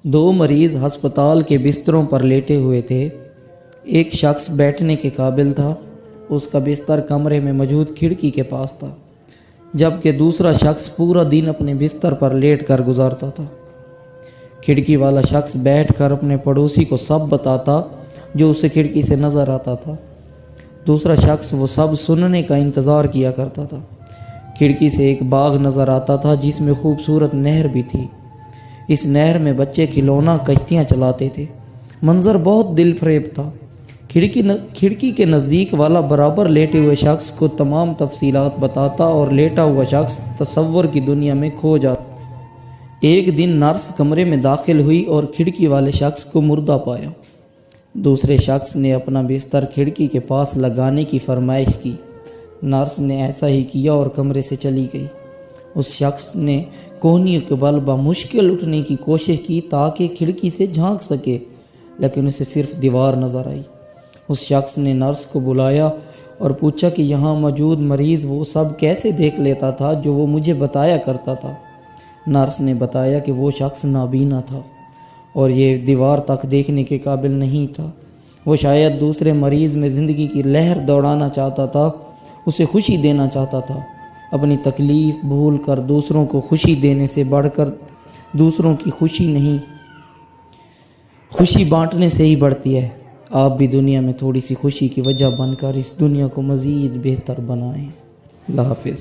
دو مریض ہسپتال کے بستروں پر لیٹے ہوئے تھے۔ ایک شخص بیٹھنے کے قابل تھا، اس کا بستر کمرے میں موجود کھڑکی کے پاس تھا، جبکہ دوسرا شخص پورا دن اپنے بستر پر لیٹ کر گزارتا تھا۔ کھڑکی والا شخص بیٹھ کر اپنے پڑوسی کو سب بتاتا جو اسے کھڑکی سے نظر آتا تھا۔ دوسرا شخص وہ سب سننے کا انتظار کیا کرتا تھا۔ کھڑکی سے ایک باغ نظر آتا تھا جس میں خوبصورت نہر بھی تھی۔ اس نہر میں بچے کھلونا کشتیاں چلاتے تھے۔ منظر بہت دل فریب تھا۔ کھڑکی کے نزدیک والا برابر لیٹے ہوئے شخص کو تمام تفصیلات بتاتا اور لیٹا ہوا شخص تصور کی دنیا میں کھو جاتا۔ ایک دن نرس کمرے میں داخل ہوئی اور کھڑکی والے شخص کو مردہ پایا۔ دوسرے شخص نے اپنا بستر کھڑکی کے پاس لگانے کی فرمائش کی۔ نرس نے ایسا ہی کیا اور کمرے سے چلی گئی۔ اس شخص نے کوہنیوں کے بل بمشکل اٹھنے کی کوشش کی تاکہ کھڑکی سے جھانک سکے، لیکن اسے صرف دیوار نظر آئی۔ اس شخص نے نرس کو بلایا اور پوچھا کہ یہاں موجود مریض وہ سب کیسے دیکھ لیتا تھا جو وہ مجھے بتایا کرتا تھا۔ نرس نے بتایا کہ وہ شخص نابینا تھا اور یہ دیوار تک دیکھنے کے قابل نہیں تھا۔ وہ شاید دوسرے مریض میں زندگی کی لہر دوڑانا چاہتا تھا، اسے خوشی دینا چاہتا تھا۔ اپنی تکلیف بھول کر دوسروں کو خوشی دینے سے بڑھ کر دوسروں کی خوشی نہیں، خوشی بانٹنے سے ہی بڑھتی ہے۔ آپ بھی دنیا میں تھوڑی سی خوشی کی وجہ بن کر اس دنیا کو مزید بہتر بنائیں۔ اللہ حافظ۔